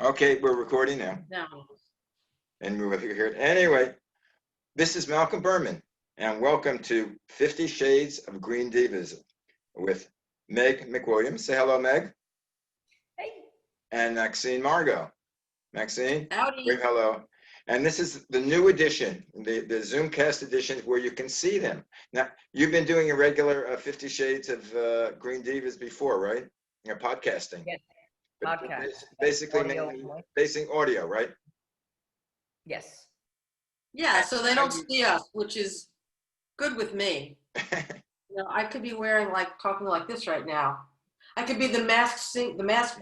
Okay, we're recording now, No. and we're here. Anyway, this is Malcolm Berman, and welcome to 50 Shades of Green Divas with Meg McWilliams. Say hello, Meg. Hey. And Maxine Margot. Maxine, Howdy. wave hello. And this is the new edition, the Zoomcast edition, where you can see them. Now, you've been doing a regular 50 Shades of Green Divas before, right? You're podcasting. Yes. But Podcast. basically, Audio mainly only. basing audio, right? Yes. Yeah, so they don't see us, which is good with me. I could be talking like this right now. I could be the masked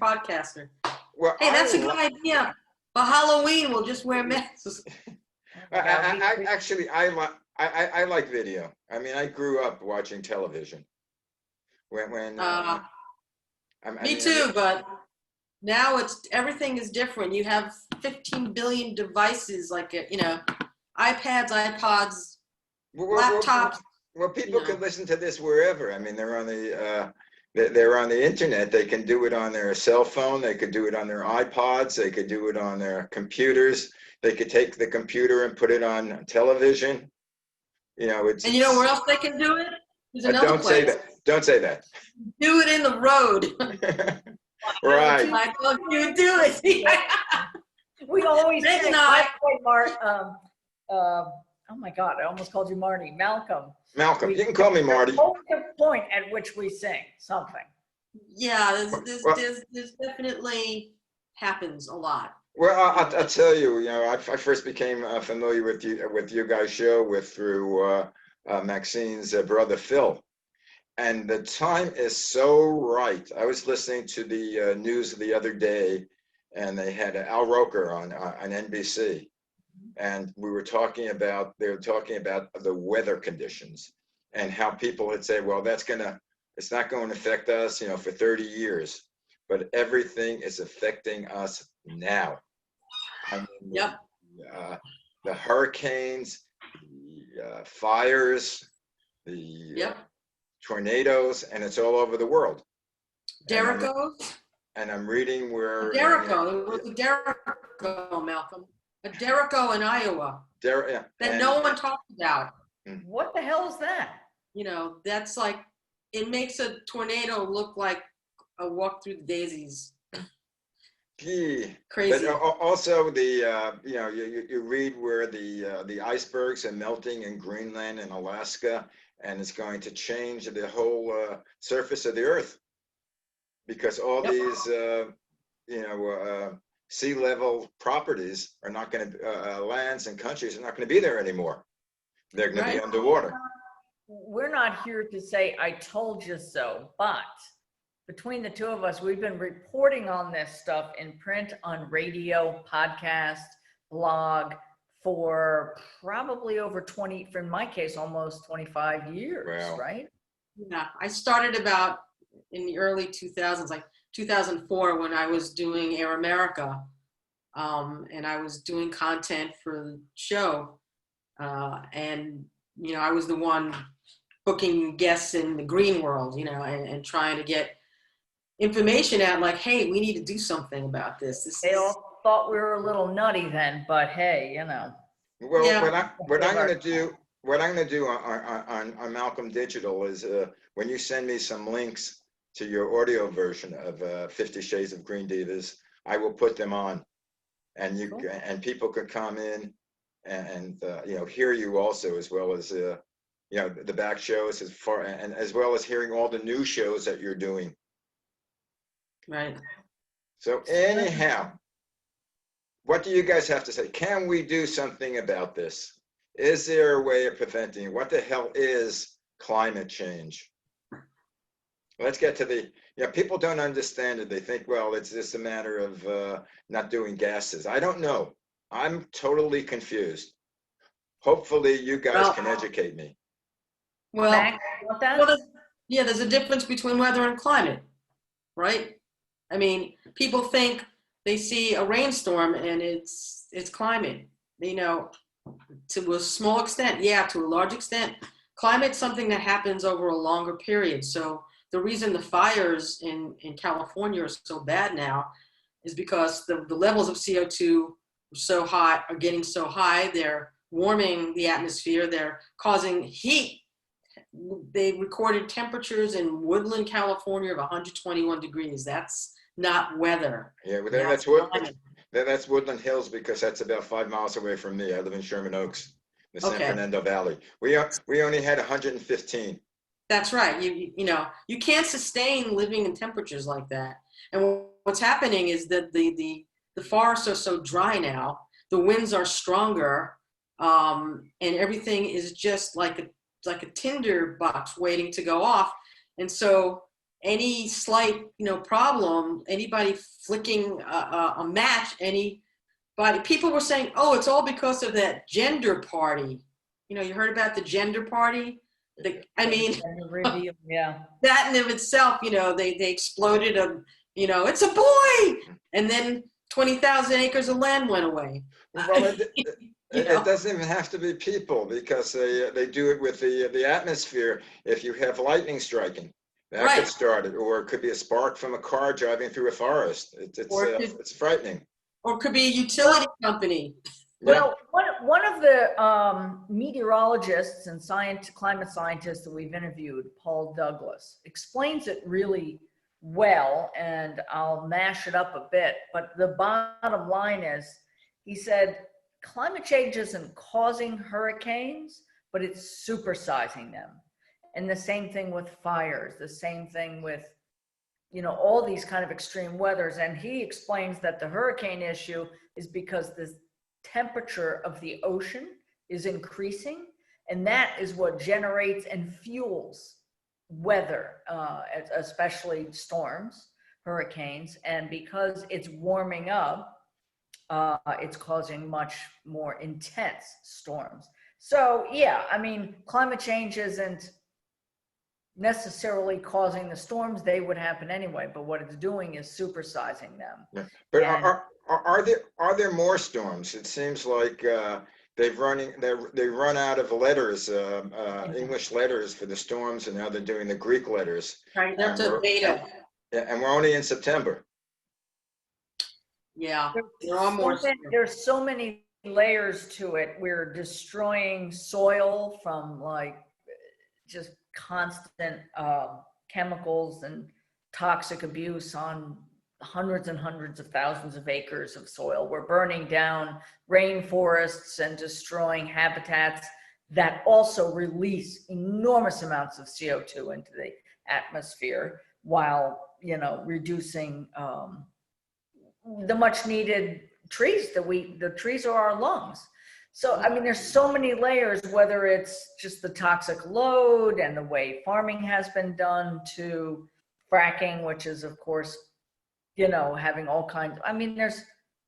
podcaster. Well, Hey, that's a good idea. For Halloween, we'll just wear masks. Actually, I like video. I mean, I grew up watching television. Me too, but now everything is different. You have 15 billion devices, iPads, iPods, laptops. Well, people can listen to this wherever. I mean, they're on the internet. They can do it on their cell phone. They could do it on their iPods. They could do it on their computers. They could take the computer and put it on television. And you know where else they can do it? There's another don't place. say that. Don't say that. Do it in the road. Right. Like, look, you do it. We always Meg say, and I- oh my God, I almost called you Marty. Malcolm. Malcolm, you can call me Marty. Always a point at which we sing something. Yeah, there's definitely happens a lot. Well, I'll tell you. I first became familiar with you guys' show through Maxine's brother Phil, and the time is so right. I was listening to the news the other day, and they had Al Roker on NBC, and they were talking about the weather conditions and how people would say, well, it's not going to affect us, for 30 years, but everything is affecting us now. I mean, Yep. The hurricanes, the fires, the tornadoes, and it's all over the world. Derricos? And I'm reading where Derrico. It was a Derrico, Malcolm. A Derrico in Iowa that no one talks about. What the hell is that? That's like, it makes a tornado look like a walk through the daisies. Crazy. But also you read where the icebergs are melting in Greenland and Alaska, and it's going to change the whole surface of the earth because all these sea level properties are not going to lands and countries are not going to be there anymore. They're going to be underwater. We're not here to say I told you so, but between the two of us, we've been reporting on this stuff in print, on radio, podcast, blog for probably over 20, for in my case, almost 25 years, Wow. Right? Yeah, I started about in the early 2000s, like 2004, when I was doing Air America, and I was doing content for the show, and I was the one booking guests in the green world, and trying to get information out, like, hey, we need to do something about this. They all thought we were a little nutty then, but hey, Well, Yeah. what I'm going to do on Malcolm Digital is when you send me some links to your audio version of 50 Shades of Green Divas, I will put them on, and and people could come in and hear you also, as well as the back shows as well as hearing all the new shows that you're doing. Right. So anyhow, what do you guys have to say? Can we do something about this? Is there a way of preventing it? What the hell is climate change? Let's get to people don't understand it. They think, well, it's just a matter of not doing gases. I don't know. I'm totally confused. Hopefully you guys can educate me. Well, there's a difference between weather and climate, right? I mean, people think they see a rainstorm and it's climate, to a small extent. Yeah, to a large extent. Climate's something that happens over a longer period. So the reason the fires in California are so bad now is because the levels of CO2 are so hot, are getting so high, they're warming the atmosphere, they're causing heat. They recorded temperatures in Woodland, California of 121 degrees. That's not weather. Yeah, well, That's climate. that's Woodland Hills, because that's about 5 miles away from me. I live in Sherman Oaks, the San Okay. Fernando Valley. We only had 115. That's right. You know, you can't sustain living in temperatures like that. And what's happening is that the forests are so dry now, the winds are stronger, and everything is just like a tinder box waiting to go off. And so any slight, you know, problem, anybody flicking a match, people were saying, oh, it's all because of that gender party. You know, you heard about the gender party? Yeah. That in of itself, you know, they exploded you know, it's a boy, and then 20,000 acres of land went away. Well, You know? it doesn't even have to be people, because they do it with the atmosphere. If you have lightning striking, that Right. could start it, or it could be a spark from a car driving through a forest. It's frightening. Or it could be a utility company. Well, one of the meteorologists and climate scientists that we've interviewed, Paul Douglas, explains it really well, and I'll mash it up a bit. But the bottom line is, he said, climate change isn't causing hurricanes, but it's supersizing them. And the same thing with fires, the same thing with, you know, all these kind of extreme weathers. And he explains that the hurricane issue is because the temperature of the ocean is increasing, and that is what generates and fuels weather, especially storms, hurricanes. And because it's warming up, it's causing much more intense storms. So yeah, I mean, climate change isn't necessarily causing the storms. They would happen anyway, but what it's doing is supersizing them. Yeah. But And- are there more storms? It seems like they run out of letters, English letters for the storms, and now they're doing the Greek letters. Right, they're to beta. And we're only in September. Yeah, there are more. There's so many layers to it. We're destroying soil from like just constant chemicals and toxic abuse on hundreds and hundreds of thousands of acres of soil. We're burning down rainforests and destroying habitats that also release enormous amounts of CO2 into the atmosphere, while, you know, reducing the much needed trees the trees are our lungs. So, I mean, there's so many layers, whether it's just the toxic load and the way farming has been done, to fracking, which is, of course, you know, having all kinds. I mean, there's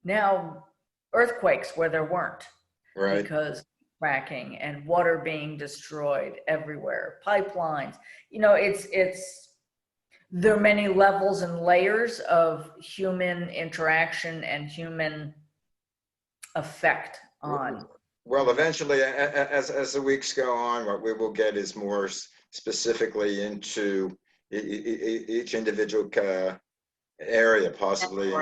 now earthquakes where there weren't, Right. because fracking, and water being destroyed everywhere, pipelines. You know, there are many levels and layers of human interaction and human effect on. Well, eventually, as the weeks go on, what we will get is more specifically into each individual area, possibly,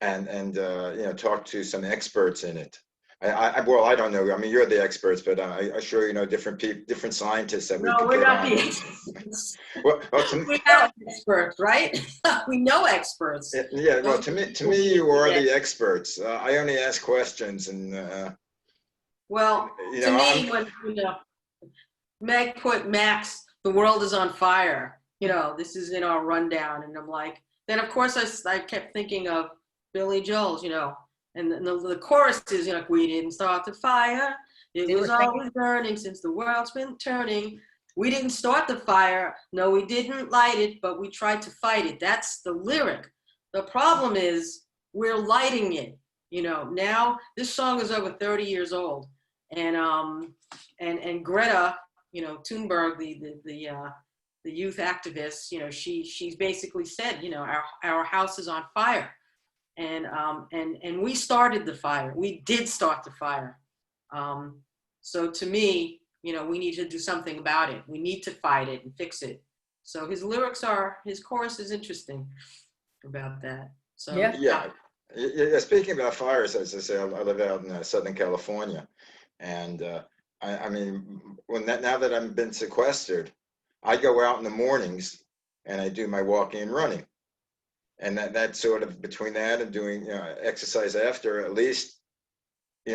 and you know, talk to some experts in it. Well, I don't know. I mean, you're the experts, but I'm sure you know different scientists that we could we're get not on. the experts. Well, We are experts, right? We know experts. yeah. Well, to me, you are the experts. I only ask questions, and Well, you to know, me, when, you know, Meg put Max, the world is on fire, you know, this is in our rundown, and I'm like, then of course I kept thinking of Billy Joel's, you know, and the chorus is, you know, we didn't start the fire, it was always burning since the world's been turning. We didn't start the fire, no, we didn't light it, but we tried to fight it. That's the lyric. The problem is we're lighting it. You know, now this song is over 30 years old, and Greta, you know, Thunberg, the youth activist, you know, she's basically said, you know, our house is on fire, and we started the fire. We did start the fire. So to me, you know, we need to do something about it. We need to fight it and fix it. So his chorus is interesting about that. So Yeah. Yeah. Speaking about fires, as I say, I live out in Southern California, and I mean, now that I've been sequestered, I go out in the mornings and I do my walking and running, and that sort of between that and doing exercise after, at least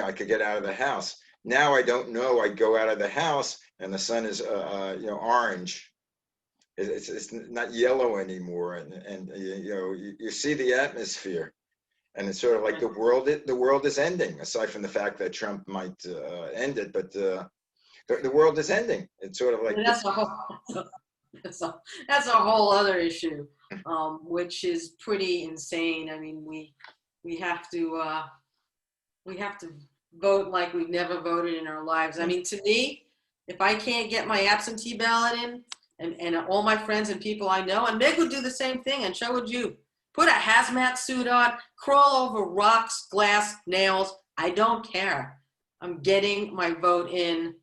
I could get out of the house. Now I don't know. I go out of the house and the sun is orange. It's not yellow anymore, and you see the atmosphere, and it's sort of like the world is ending. Aside from the fact that Trump might end it, but the world is ending. It's sort of like that's a whole that's a whole other issue, which is pretty insane. I mean, we have to vote like we've never voted in our lives. I mean, to me, if I can't get my absentee ballot in, and all my friends and people I know, and Meg would do the same thing, and so would you. Put a hazmat suit on, crawl over rocks, glass, nails. I don't care. I'm getting my vote in,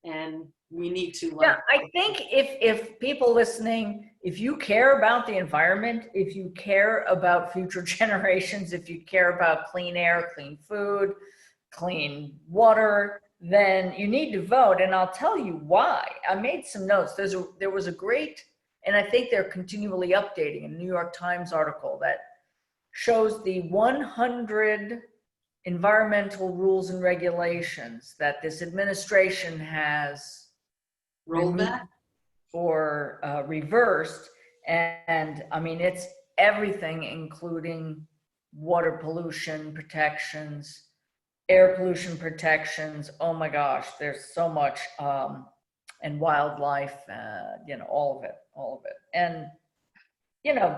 and we need to. Yeah, I think if people listening, if you care about the environment, if you care about future generations, if you care about clean air, clean food, clean water, then you need to vote. And I'll tell you why. I made some notes. There was a great, and I think they're continually updating, a New York Times article that shows the 100 environmental rules and regulations that this administration has rollback or reversed. And I mean, it's everything, including water pollution protections, air pollution protections. Oh my gosh, there's so much, and wildlife, all of it. And,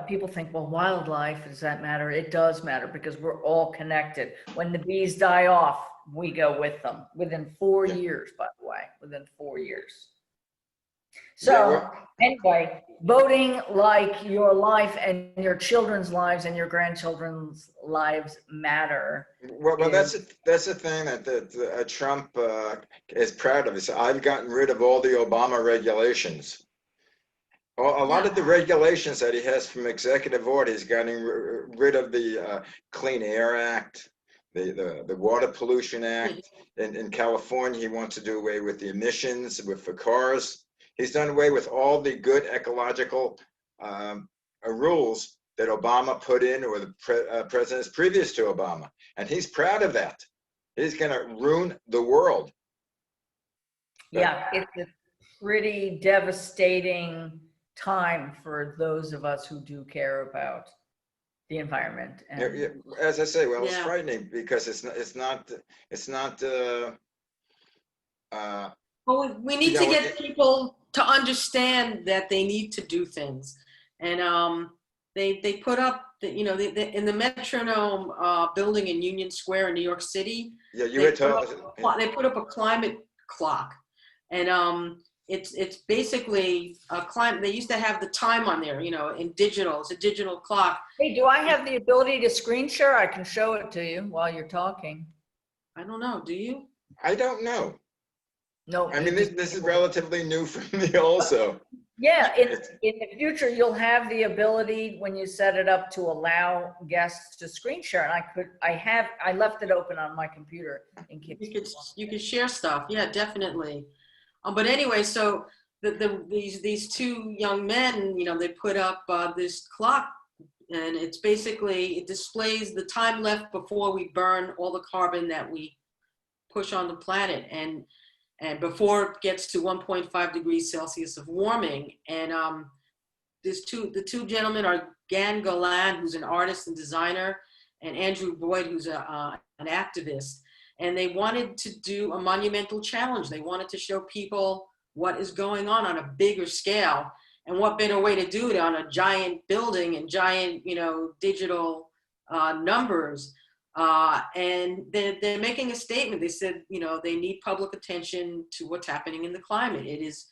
people think, well, wildlife, does that matter? It does matter, because we're all connected. When the bees die off, we go with them within 4 years, by the way, within 4 years. So anyway, voting like your life and your children's lives and your grandchildren's lives matter. Well, that's the thing that Trump is proud of. Is I've gotten rid of all the Obama regulations. A lot of the regulations that he has from executive order, he's getting rid of the Clean Air Act, the Water Pollution Act. In California, he wants to do away with the emissions for cars. He's done away with all the good ecological rules that Obama put in, or the presidents previous to Obama. And he's proud of that. He's going to ruin the world. Yeah, it's a pretty devastating time for those of us who do care about the environment. And as I say, well, it's frightening, because it's not. Well, we need to get people to understand that they need to do things, and they put up in the Metronome building in Union Square in New York City. Yeah, they put up a climate clock, and it's basically a climate. They used to have the time on there, in digital. It's a digital clock. Hey, do I have the ability to screen share? I can show it to you while you're talking. I don't know. Do you? I don't know. No. I mean, this is relatively new for me also. Yeah, in the future, you'll have the ability, when you set it up, to allow guests to screen share. And I left it open on my computer in case you could share stuff. Yeah, definitely. But anyway, so these two young men, they put up this clock, and it displays the time left before we burn all the carbon that we push on the planet, and before it gets to 1.5 degrees Celsius of warming. And the two gentlemen are Gan Galan, who's an artist and designer, and Andrew Boyd, who's an activist. And they wanted to do a monumental challenge. They wanted to show people what is going on a bigger scale, and what better way to do it on a giant building and giant, digital numbers. And they're making a statement. They said, they need public attention to what's happening in the climate. It is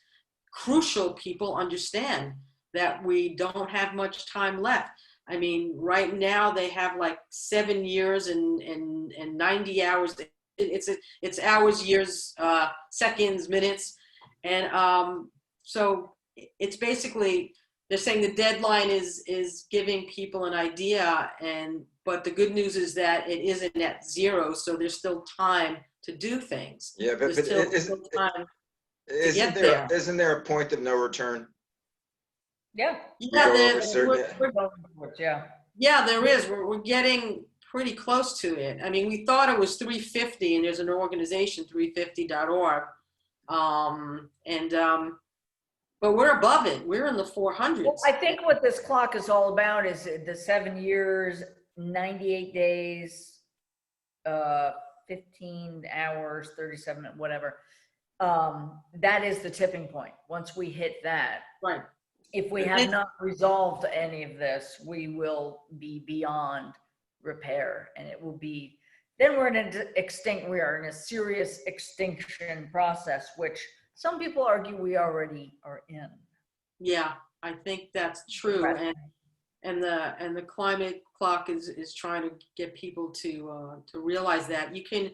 crucial people understand that we don't have much time left. I mean, right now they have like 7 years and 90 hours. It's hours, years, seconds, minutes. And so it's basically they're saying the deadline is giving people an idea, but the good news is that it isn't at zero, so there's still time to do things. Yeah, but There's still time to get there. Isn't there a point of no return? Yeah. Yeah, go over certain- We're going for it, yeah. yeah, there is. We're getting pretty close to it. I mean, we thought it was 350, and there's an organization, 350.org. But we're above it. We're in the 400s. Well, I think what this clock is all about is the 7 years, 98 days, 15 hours, 37, whatever. That is the tipping point. Once we hit that, Right. if we have not resolved any of this, we will be beyond repair, and it will be, then we're in we are in a serious extinction process, which some people argue we already are in. Yeah, I think that's true. Right. And the climate clock is trying to get people to realize that. You can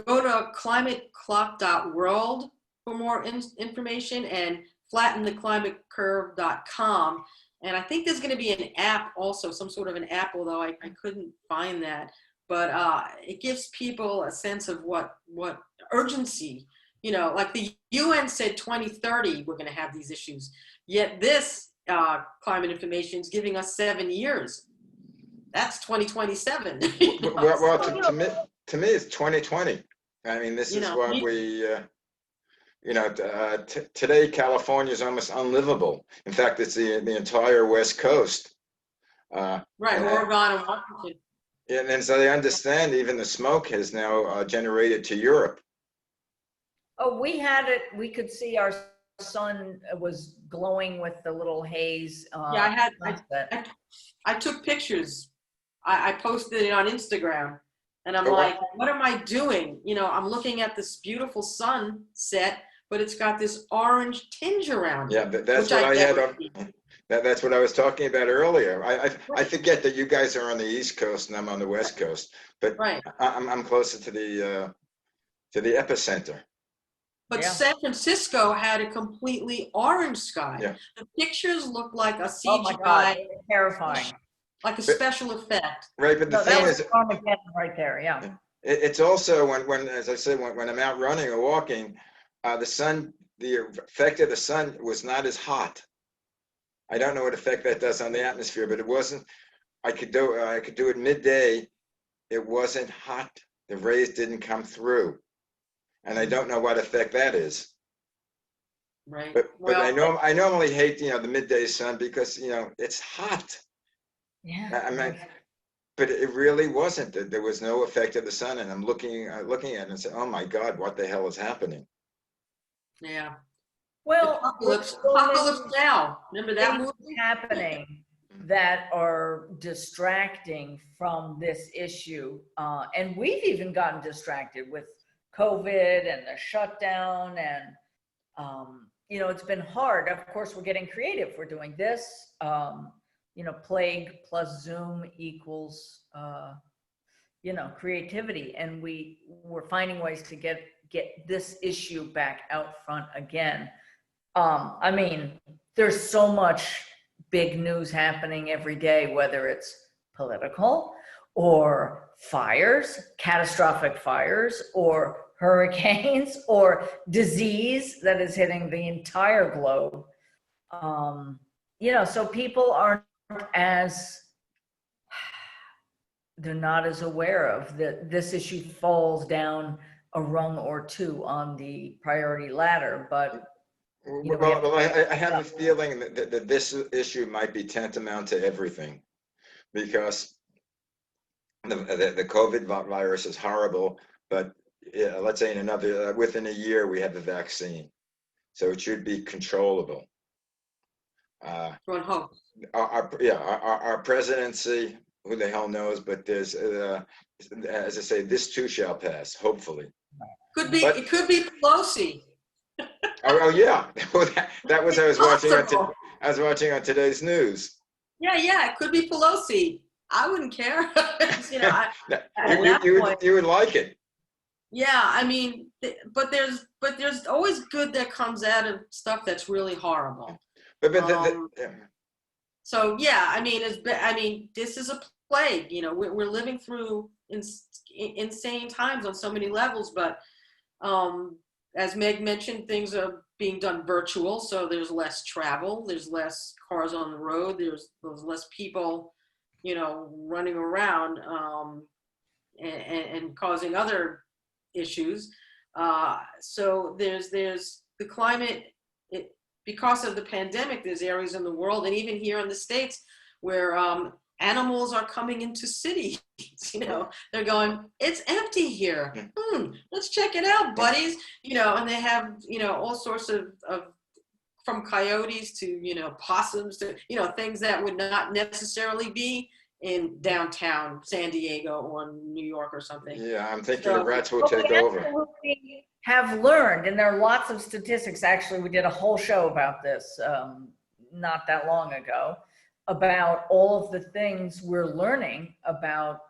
go to climateclock.world for more information, and flattentheclimatecurve.com. And I think there's going to be an app also, some sort of an app, although I couldn't find that. But it gives people a sense of what urgency, like the UN said 2030, we're going to have these issues. Yet this climate information is giving us 7 years. That's 2027. Well, to me, it's 2020. I mean, this is what we, today California is almost unlivable. In fact, it's the entire West Coast. Right, Oregon and Washington. And so they understand even the smoke has now generated to Europe. Oh, we had it. We could see our sun was glowing with the little haze. Yeah, I took pictures. I posted it on Instagram, and I'm like, what am I doing? I'm looking at this beautiful sunset, but it's got this orange tinge around it. Yeah, that's what I had. That's what I was talking about earlier. I forget that you guys are on the East Coast and I'm on the West Coast, but right. I'm closer to the epicenter. But yeah. San Francisco had a completely orange sky. Yeah. The pictures look like a CGI. Oh my God, terrifying. Like a special effect. Right, but the thing is, right there, yeah. It's also when, as I said, when I'm out running or walking, the effect of the sun was not as hot. I don't know what effect that does on the atmosphere, but it wasn't. I could do it midday. It wasn't hot. The rays didn't come through, and I don't know what effect that is. Right. But I normally hate the midday sun because it's hot. Yeah. I mean, but it really wasn't. There was no effect of the sun, and I'm looking at it and say, oh my God, what the hell is happening? Yeah. Well, Apocalypse Now. Remember that movie? Happening that are distracting from this issue, and we've even gotten distracted with COVID and the shutdown, and it's been hard. Of course, we're getting creative. We're doing this. Plague plus Zoom equals creativity, and we're finding ways to get this issue back out front again. I mean, there's so much big news happening every day, whether it's political or fires, catastrophic fires, or hurricanes, or disease that is hitting the entire globe. So people aren't they're not as aware of that this issue falls down a rung or two on the priority ladder, but I have a feeling that this issue might be tantamount to everything, because the COVID virus is horrible, but let's say within a year we have the vaccine, so it should be controllable. One hope. Our presidency, who the hell knows? But there's, as I say, this too shall pass. Hopefully. It could be Pelosi. Oh yeah, that was I was watching on today's news. Yeah, it could be Pelosi. I wouldn't care. You would like it. Yeah, I mean, but there's always good that comes out of stuff that's really horrible. But So yeah, I mean, this is a plague. You know, we're living through insane times on so many levels. But as Meg mentioned, things are being done virtual, so there's less travel, there's less cars on the road, there's less people, you know, running around and causing other issues. So there's the climate. Because of the pandemic, there's areas in the world and even here in the States where animals are coming into cities. You know, they're going, it's empty here. Let's check it out, buddies. You know, and they have, you know, all sorts of from coyotes to, you know, possums to, you know, things that would not necessarily be in downtown San Diego or New York or something. Yeah, I'm thinking the rats will take we over. absolutely have learned, and there are lots of statistics. Actually, we did a whole show about this not that long ago, about all of the things we're learning about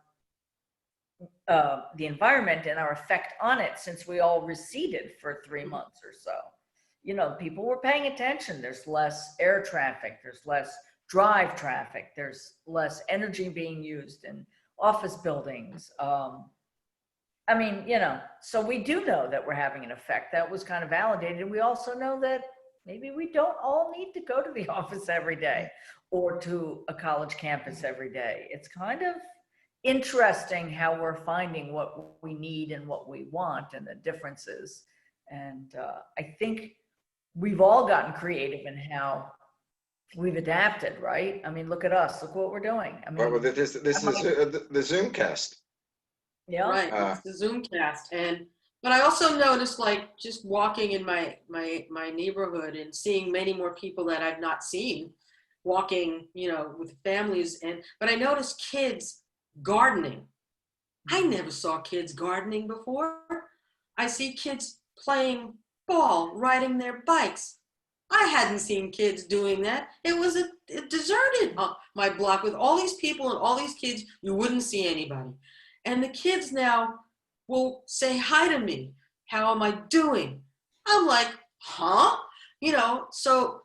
the environment and our effect on it since we all receded for 3 months or so. You know, people were paying attention. There's less air traffic, there's less drive traffic, there's less energy being used in office buildings. I mean, you know, so we do know that we're having an effect. That was kind of validated. We also know that maybe we don't all need to go to the office every day or to a college campus every day. It's kind of interesting how we're finding what we need and what we want and the differences. And I think we've all gotten creative in how we've adapted, right? I mean, look at us. Look what we're doing. I mean, Well, this is the Zoomcast. yeah, Right, it's the Zoomcast. But I also noticed, like, just walking in my neighborhood and seeing many more people that I've not seen walking, you know, with families. But I noticed kids gardening. I never saw kids gardening before. I see kids playing ball, riding their bikes. I hadn't seen kids doing that. It was deserted, my block, with all these people and all these kids. You wouldn't see anybody. And the kids now will say hi to me. How am I doing? I'm like, huh? You know, so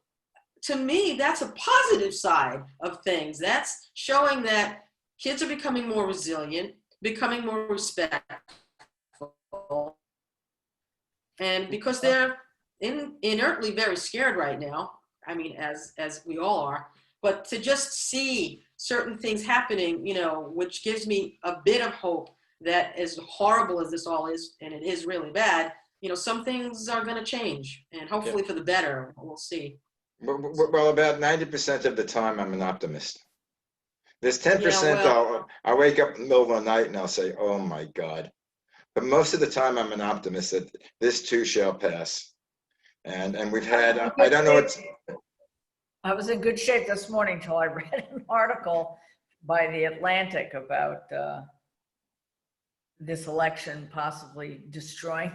to me, that's a positive side of things. That's showing that kids are becoming more resilient, becoming more respectful. And because they're inertly very scared right now, I mean, as we all are, but to just see certain things happening, you know, which gives me a bit of hope that as horrible as this all is, and it is really bad, you know, some things are going to change, and hopefully for the better. We'll see. Well, about 90% of the time, I'm an optimist. There's 10% well, I wake up in the middle of the night and I'll say, oh my God. But most of the time, I'm an optimist that this too shall pass. And we've had, I don't know what's... I was in good shape this morning till I read an article by The Atlantic about this election possibly destroying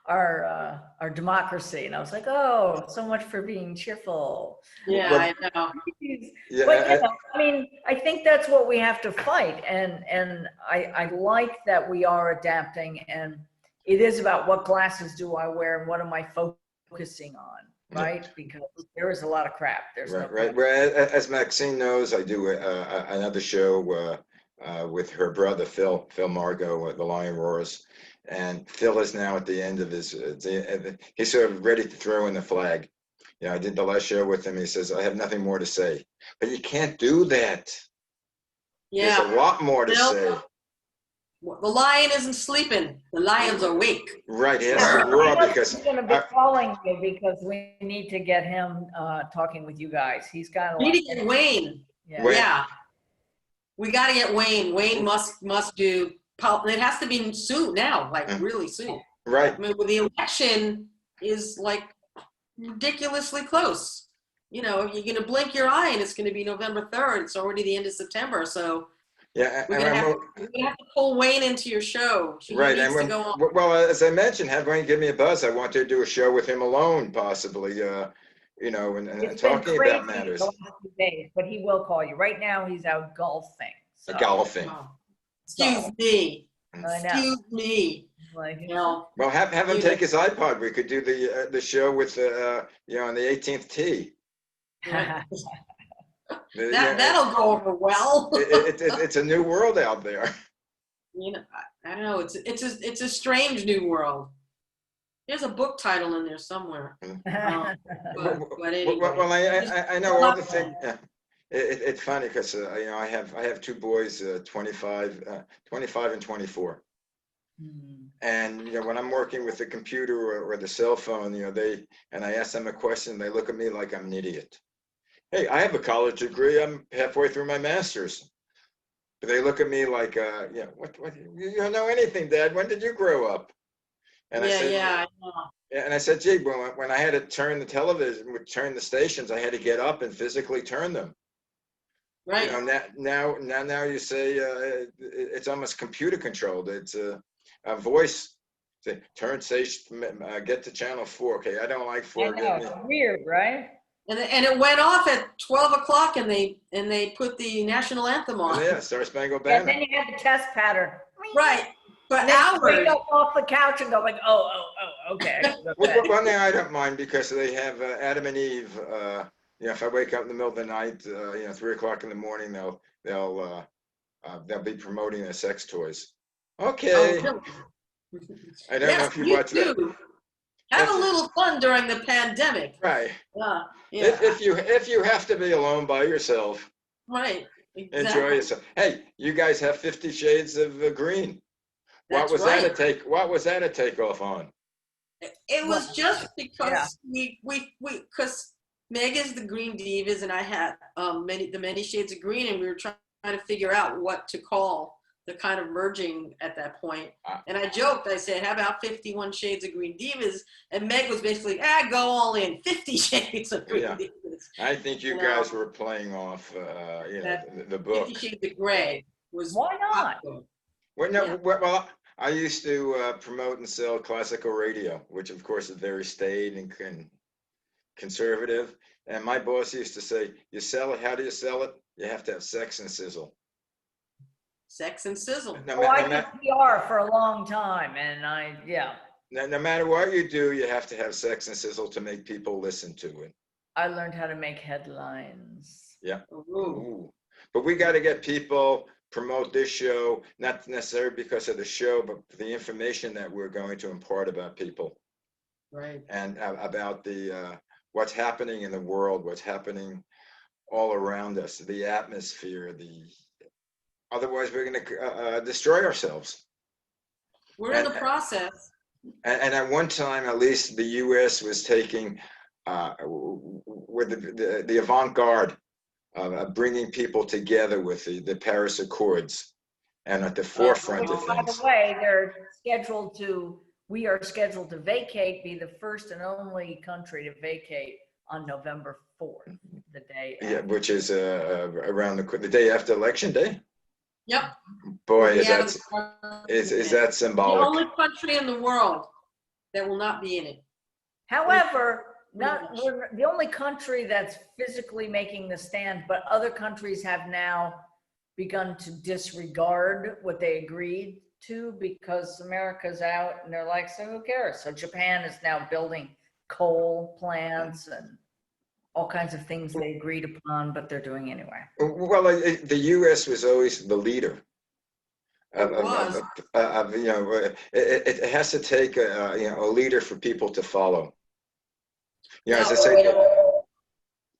our democracy, and I was like, oh, so much for being cheerful. Yeah, But, I know. Yeah, But you know, I mean, I think that's what we have to fight, and I like that we are adapting, and it is about what glasses do I wear and what am I focusing on, right? Because there is a lot of crap. There's right, no right. Well, as Maxine knows, I do another show with her brother Phil Margot, The Lion Roars, and Phil is now at the end of his. He's sort of ready to throw in the flag. You know, I did the last show with him. He says, "I have nothing more to say," but you can't do that. Yeah. There's a lot more to say. The lion isn't sleeping. The lion's awake. Right, he has to roar because he's going to be calling you because we need to get him talking with you guys. He's got a lot. We need to get Wayne. Yeah. Wayne. Yeah. We got to get Wayne. Wayne must do. It has to be soon now, like really soon. Right. I mean, the election is like ridiculously close. You know, you're going to blink your eye and it's going to be November 3rd. It's already the end of September. So yeah, we're going to have to pull Wayne into your show. He right, needs and to go on. well, as I mentioned, have Wayne give me a buzz. I want to do a show with him alone, possibly. You know, and talking about matters. The last few days, but he will call you. Right now, he's out golfing. So. Golfing. Oh. Excuse me. Excuse me. Like, You know, Well, have him take his iPod. We could do the show with you know, on the 18th tee. That'll go over well. It's a new world out there. You know, I don't know. It's a strange new world. There's a book title in there somewhere. But anyway, Well, I know all the things. It's funny because you know, I have two boys, 25 and 24. And you know, when I'm working with the computer or the cell phone, you know, I ask them a question, they look at me like I'm an idiot. Hey, I have a college degree. I'm halfway through my master's. But they look at me like, yeah, what, you don't know anything, Dad. When did you grow up? And I said, I know. and I said, gee, when I had to turn the television, turn the stations, I had to get up and physically turn them. Right. You know, now you say it's almost computer controlled. It's a voice. Say, turn station, get to channel 4. Okay, I don't like 4. I know, it's weird, right? And it went off at 12 o'clock, and they put the national anthem on. Yeah, Star Spangled Banner. And then you have the test pattern. Right. But hours. Wake up off the couch and go like, okay. Well, now I don't mind because they have Adam and Eve. You know, if I wake up in the middle of the night, you know, 3 o'clock in the morning, they'll be promoting their sex toys. Okay. Oh, I don't know if you watch that. Have a little fun during the pandemic. Right. Yeah. If you have to be alone by yourself. Right. Exactly. Enjoy yourself. Hey, you guys have 50 Shades of Green. That's What was right. What was that a takeoff on? It was just because we because Meg is the Green Divas, and I had the many shades of green, and we were trying to figure out what to call the kind of merging at that point. And I joked, I said, how about 51 Shades of Green Divas? And Meg was basically, go all in, 50 Shades of Green Divas. I think you guys were playing off, you know, the book. 50 Shades of Gray was. Why not? Well, no, well, I used to promote and sell classical radio, which of course is very staid and conservative. And my boss used to say, you sell it, how do you sell it? You have to have sex and sizzle. Sex and sizzle. I did PR for a long time, and No matter what you do, you have to have sex and sizzle to make people listen to it. I learned how to make headlines. Yeah. Ooh. But we got to get people promote this show, not necessarily because of the show, but the information that we're going to impart about people. Right. And about the what's happening in the world, what's happening all around us, the atmosphere, otherwise we're going to destroy ourselves. We're in the process. And at one time, at least, the U.S. was taking with the avant-garde of bringing people together with the Paris Accords, and at the forefront of things. By the way, we are scheduled to be the first and only country to vacate on November 4th, the day. Yeah, which is around the day after Election Day. Yep. Boy, is that symbolic? The only country in the world that will not be in it. However, we're the only country that's physically making the stand, but other countries have now begun to disregard what they agreed to because America's out, and they're like, so who cares? So Japan is now building coal plants and all kinds of things they agreed upon, but they're doing anyway. Well, the U.S. was always the leader. You know, it has to take a leader for people to follow. You know, as I say,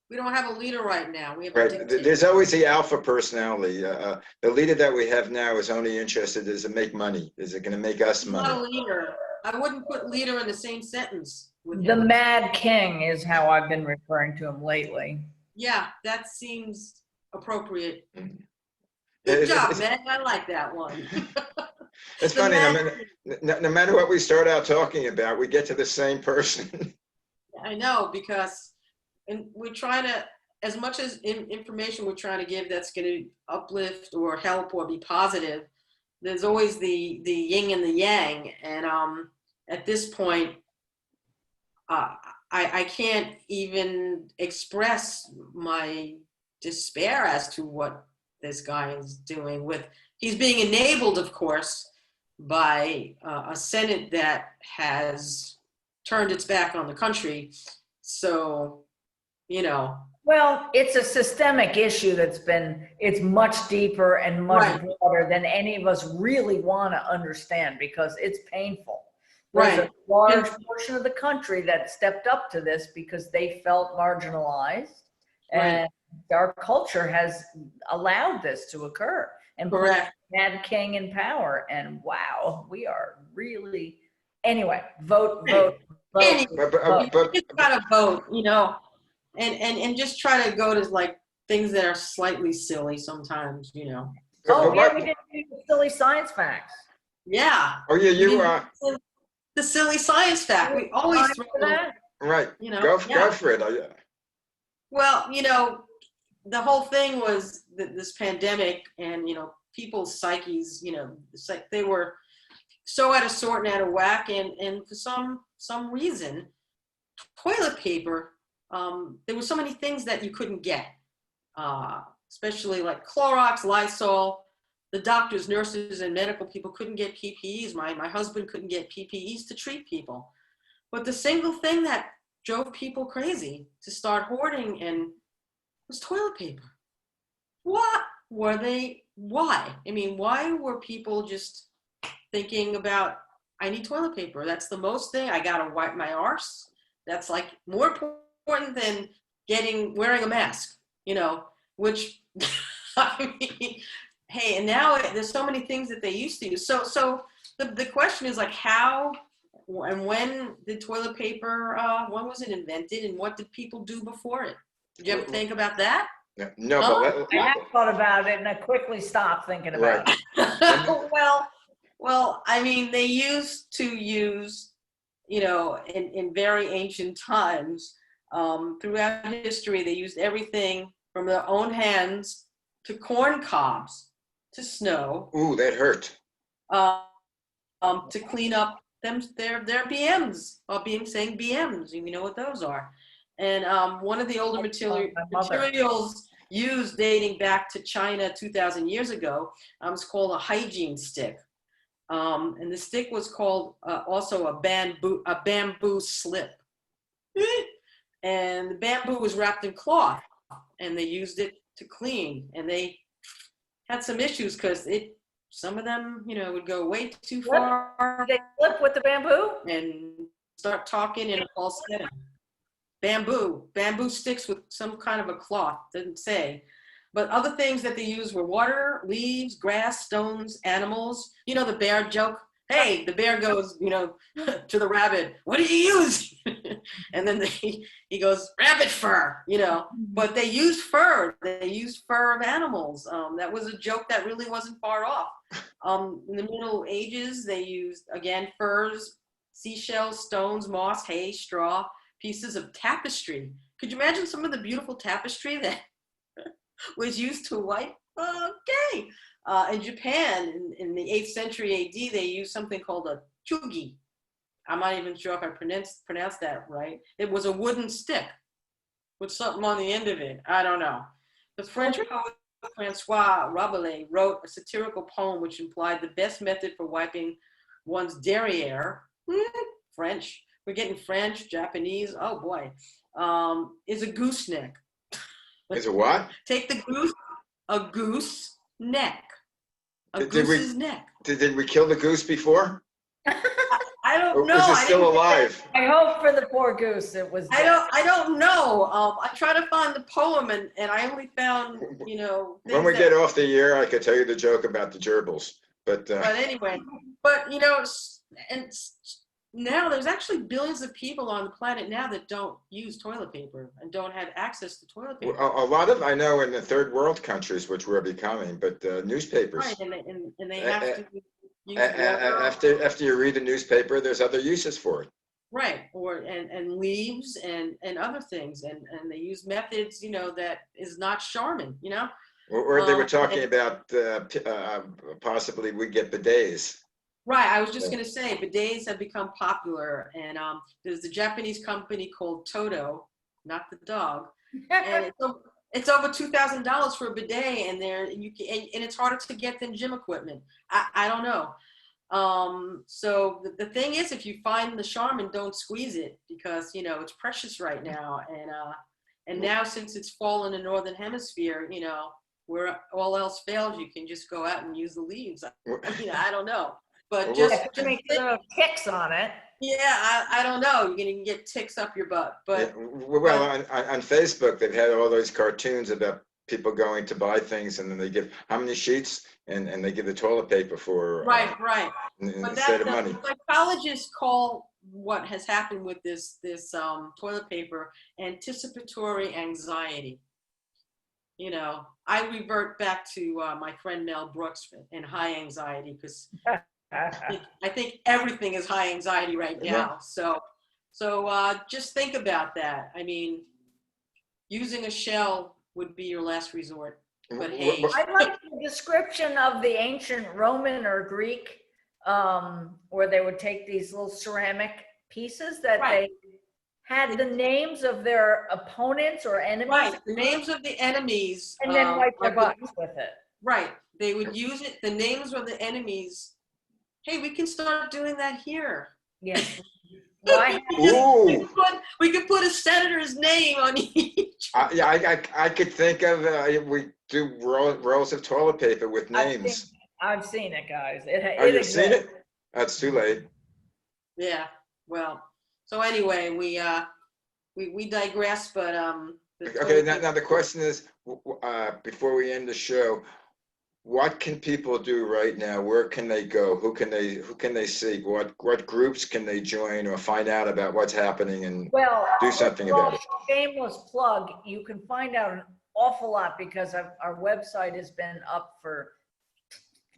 we don't have a leader right now. We have right. There's always the alpha personality. The leader that we have now is only interested, does it make money? Is it going to make us money? Not a leader. I wouldn't put leader in the same sentence. The Mad King is how I've been referring to him lately. Yeah, that seems appropriate. Good job, man. I like that one. It's funny. No matter what we start out talking about, we get to the same person. I know, because we're trying to, as much as information we're trying to give that's going to uplift or help or be positive, there's always the yin and the yang. And at this point, I can't even express my despair as to what this guy is doing. He's being enabled, of course, by a Senate that has turned its back on the country. So, you know, Well, it's a systemic issue it's much deeper and much Right. broader than any of us really want to understand because it's painful. There's Right. a large portion of the country that stepped up to this because they felt marginalized, and our culture has allowed this to occur and put Correct. Mad King in power. And wow, we are really, anyway, vote, Anyway, vote. But you just gotta vote, and just try to go to like things that are slightly silly sometimes, Oh, but yeah, what? we didn't do the silly science facts. Yeah. Oh yeah, you The silly science fact. We always Time throw for that? right. you know, Go yeah. for it. Well, the whole thing was this pandemic and, people's psyches, it's like they were so out of sort and out of whack. And for some reason, toilet paper, there were so many things that you couldn't get, especially like Clorox, Lysol. The doctors, nurses, and medical people couldn't get PPEs. My husband couldn't get PPEs to treat people. But the single thing that drove people crazy to start hoarding and was toilet paper. What were they? Why? I mean, why were people just thinking about, I need toilet paper? That's the most thing. I gotta wipe my arse. That's like more important than wearing a mask, which I mean, hey, and now there's so many things that they used to use. So the question is like, how and when did toilet paper, when was it invented and what did people do before it? Did you ever think about that? No, Huh? I have thought about it and I quickly stopped thinking about it. Well, I mean, they used to use, in very ancient times, throughout history, they used everything from their own hands to corn cobs to snow. Ooh, that hurt. To clean up their BMs, saying BMs, you know what those are. And one of the older materials used dating back to China 2,000 years ago was called a hygiene stick. And the stick was called also a bamboo slip. And the bamboo was wrapped in cloth and they used it to clean. And they had some issues because some of them, would go way too far. Did they flip with the bamboo? And start talking in a false setting. Bamboo sticks with some kind of a cloth, didn't say. But other things that they used were water, leaves, grass, stones, animals. The bear joke. Hey, the bear goes, to the rabbit, what do you use? And then he goes, rabbit fur, But they used fur. They used fur of animals. That was a joke that really wasn't far off. In the Middle Ages, they used, again, furs, seashells, stones, moss, hay, straw, pieces of tapestry. Could you imagine some of the beautiful tapestry that was used to wipe? Okay. In Japan, in the 8th century AD, they used something called a chugi. I'm not even sure if I pronounced that right. It was a wooden stick with something on the end of it. I don't know. The French poet Francois Rabelais wrote a satirical poem which implied the best method for wiping one's derriere, French, we're getting French, Japanese, oh boy, is a gooseneck. Is it what? Take the goose, a goose neck. Goose's neck. Did we kill the goose before? I don't know. Is it still alive? I hope for the poor goose it was dead. I don't know. I tried to find the poem and I only found, When we get off the air, I could tell you the joke about the gerbils. But anyway, and now there's actually billions of people on the planet now that don't use toilet paper and don't have access to toilet paper. a lot of, I know, in the third world countries, which we're becoming, but newspapers. Right, and they have to use after you read a newspaper, there's other uses for it. Right, and leaves and other things, and they use methods, that is not Charmin, Or they were talking about possibly we get bidets. Right, I was just going to say, bidets have become popular, and there's the Japanese company called Toto, not the dog, and it's over $2,000 for a bidet, and it's harder to get than gym equipment. I don't know. So the thing is, if you find the Charmin, don't squeeze it because it's precious right now, and And now, since it's fall in the Northern Hemisphere, you know, where all else fails, you can just go out and use the leaves. I mean, I don't know. But just make little ticks on it. yeah, I don't know. You're going to get ticks up your butt. But yeah, well, on Facebook, they've had all those cartoons about people going to buy things, and then they give how many sheets, and they give the toilet paper for right. But instead of money. The psychologists call what has happened with this toilet paper anticipatory anxiety. You know, I revert back to my friend Mel Brooks and high anxiety, because I think everything is high anxiety right now. So just think about that. I mean, using a shell would be your last resort. But hey, I like the description of the ancient Roman or Greek, where they would take these little ceramic pieces that they had the names of their opponents or enemies. Right, the names of the enemies. And then wipe their butts with it. Right, they would use it, the names of the enemies. Hey, we can start doing that here. Yes. We could put a senator's name on each. Yeah, I could think of, we do rolls of toilet paper with names. I've seen it, guys. You've seen it? That's too late. Yeah, well, so anyway, we digress, but okay, now the question is, before we end the show, what can people do right now? Where can they go? Who can they see? What groups can they join or find out about what's happening and do something about it? Shameless plug. You can find out an awful lot because our website has been up for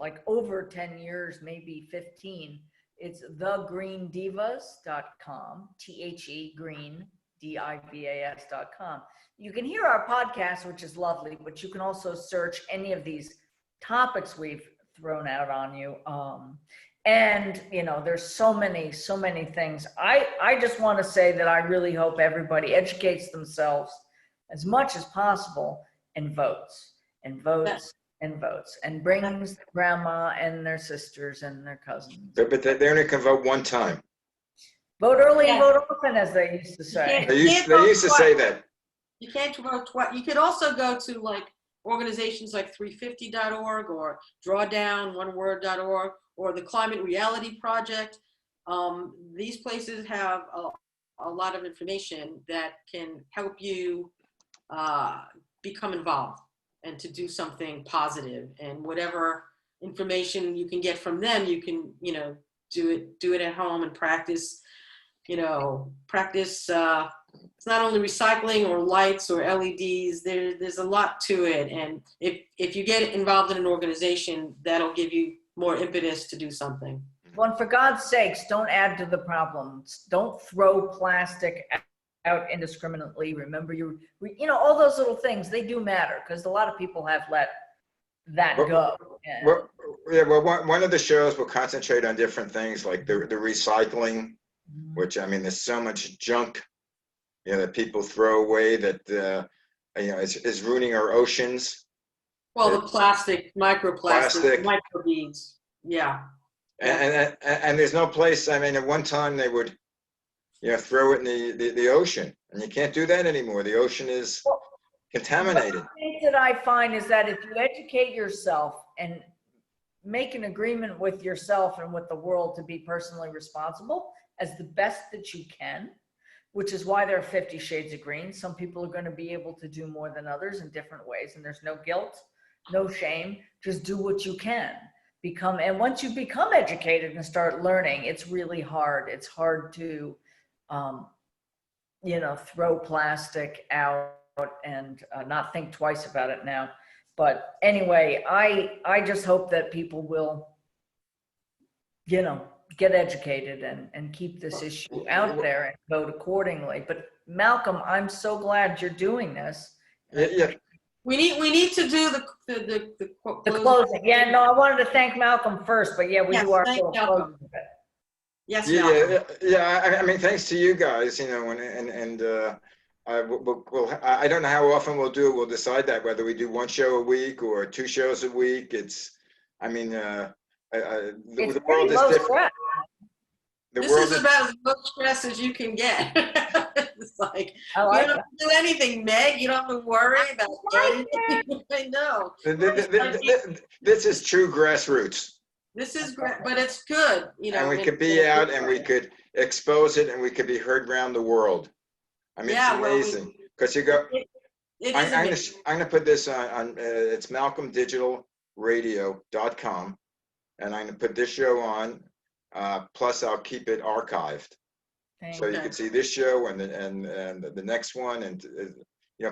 like over 10 years, maybe 15. It's thegreendivas.com, green, DIVAS.com. You can hear our podcast, which is lovely, but you can also search any of these topics we've thrown out on you. And, you know, there's so many things. I just want to say that I really hope everybody educates themselves as much as possible and votes and brings grandma and their sisters and their cousins. But they only can vote one time. Vote early and vote often, as they used to say. They used to say that. You can't vote twice. You could also go to like organizations like 350.org or drawdown1word.org or the Climate Reality Project. These places have a lot of information that can help you become involved and to do something positive. And whatever information you can get from them, you can, you know, do it at home and practice. It's not only recycling or lights or LEDs. There's a lot to it, and if you get involved in an organization, that'll give you more impetus to do something. Well, and for God's sakes, don't add to the problems. Don't throw plastic out indiscriminately. Remember, all those little things, they do matter because a lot of people have let that go. One of the shows will concentrate on different things like the recycling, which, I mean, there's so much junk, that people throw away that, is ruining our oceans. Well, the plastic, microplastic, microbeads. Yeah. And there's no place, I mean, at one time they would, throw it in the ocean, and you can't do that anymore. The ocean is contaminated. The thing that I find is that if you educate yourself and make an agreement with yourself and with the world to be personally responsible as the best that you can, which is why there are 50 shades of green. Some people are going to be able to do more than others in different ways, and there's no guilt, no shame. Just do what you can. And once you become educated and start learning, it's really hard. It's hard to, throw plastic out and not think twice about it now. But anyway, I just hope that people will, get educated and keep this issue out there and vote accordingly. But Malcolm, I'm so glad you're doing this. Yeah. We need to do the closing. Yeah, no, I wanted to thank Malcolm first, but yeah, we do our little closing of it. Yes, yeah. I mean, thanks to you guys, I don't know how often we'll do it. We'll decide that whether we do one show a week or 2 shows a week. The world is different. This is about as low stress as you can get. It's like, I you like don't have to do anything, Meg. You don't have to worry about anything. I know. This is true grassroots. This is great, but it's good, you know. And we could be out and we could expose it and we could be heard around the world. I mean, Yeah, it's well, amazing. Because you go, it I'm is going amazing. to put this on it's malcolmdigitalradio.com. And I'm going to put this show on. Plus, I'll keep it archived. Thank So you Okay. can see this show and the next one. And,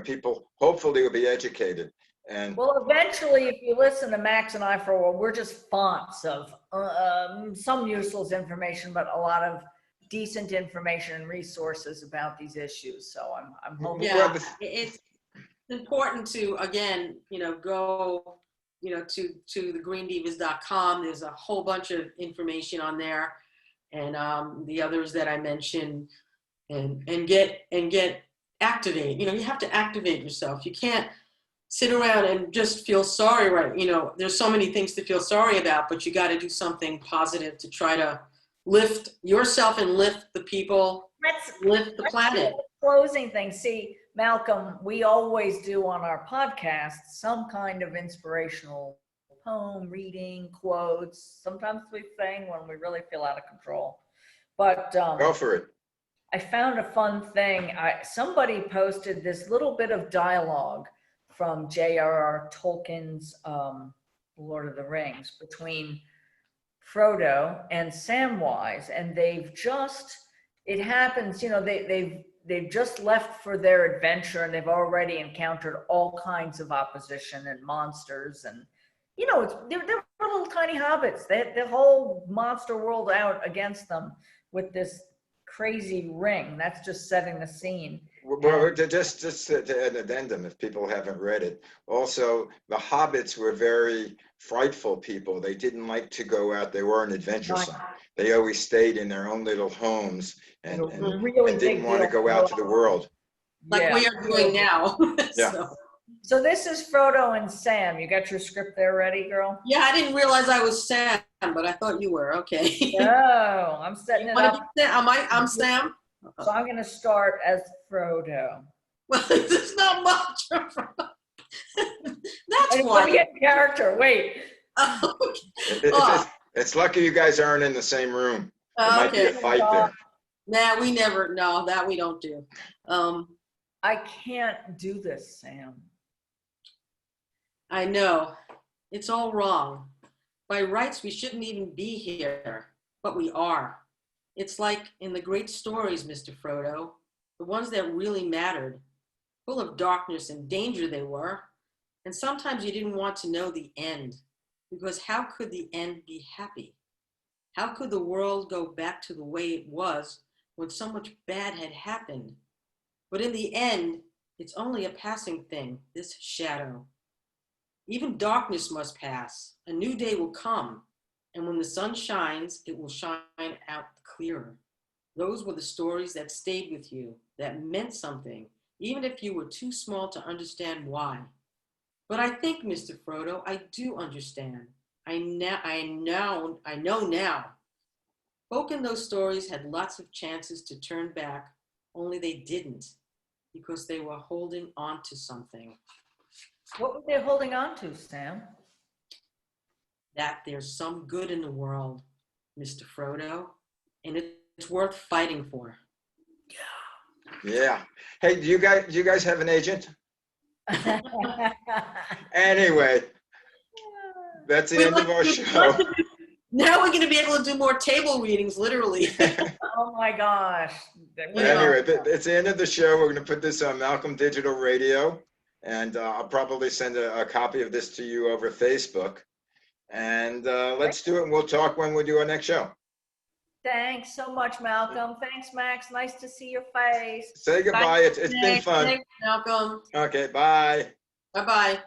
people hopefully will be educated. And Well, eventually, if you listen to Max and I for a while, we're just fonts of some useless information, but a lot of decent information and resources about these issues. So I'm hoping. Yeah, it's important to, again, go, to the greendivas.com. There's a whole bunch of information on there, and the others that I mentioned, and get activate. You have to activate yourself. You can't sit around and just feel sorry, right? There's so many things to feel sorry about, but you got to do something positive to try to lift yourself and lift the people, lift the planet. Closing thing. See, Malcolm, we always do on our podcast some kind of inspirational poem, reading, quotes. Sometimes we sing when we really feel out of control. But go for it. I found a fun thing. Somebody posted this little bit of dialogue from J.R.R. Tolkien's Lord of the Rings between Frodo and Samwise, and it happens, they've just left for their adventure, and they've already encountered all kinds of opposition and monsters, and they're little tiny hobbits. They had the whole monster world out against them with this crazy ring. That's just setting the scene. Well, just to an addendum, if people haven't read it. Also, the hobbits were very frightful people. They didn't like to go out. They weren't adventuresome. They always stayed in their own little homes and didn't want to go out to the world. Like we are doing now. Yeah. So this is Frodo and Sam. You got your script there ready, girl? Yeah, I didn't realize I was Sam, but I thought you were. Okay. No, I'm setting it up. I'm Sam. So I'm going to start as Frodo. Well, there's not much. That's Let why. me get character. Wait. It's lucky you guys aren't in the same room. There might be a fight there. Nah, we never. No, that we don't do. I can't do this, Sam. I know. It's all wrong. By rights, we shouldn't even be here, but we are. It's like in the great stories, Mr. Frodo, the ones that really mattered. Full of darkness and danger they were. And sometimes you didn't want to know the end, because how could the end be happy? How could the world go back to the way it was when so much bad had happened? But in the end, it's only a passing thing, this shadow. Even darkness must pass. A new day will come. And when the sun shines, it will shine out clearer. Those were the stories that stayed with you, that meant something, even if you were too small to understand why. But I think, Mr. Frodo, I do understand. I know now. Folk in those stories had lots of chances to turn back, only they didn't, because they were holding on to something. What were they holding on to, Sam? That there's some good in the world, Mr. Frodo, and it's worth fighting for. Yeah. Hey, do you guys have an agent? Anyway, that's the end of our show. Now we're going to be able to do more table readings, literally. Oh my gosh. Anyway, it's the end of the show. We're going to put this on Malcolm Digital Radio, and I'll probably send a copy of this to you over Facebook. And let's do it, and we'll talk when we do our next show. Thanks so much, Malcolm. Thanks, Max. Nice to see your face. Say goodbye. It's been fun. Thanks, Malcolm. Okay, bye. Bye-bye.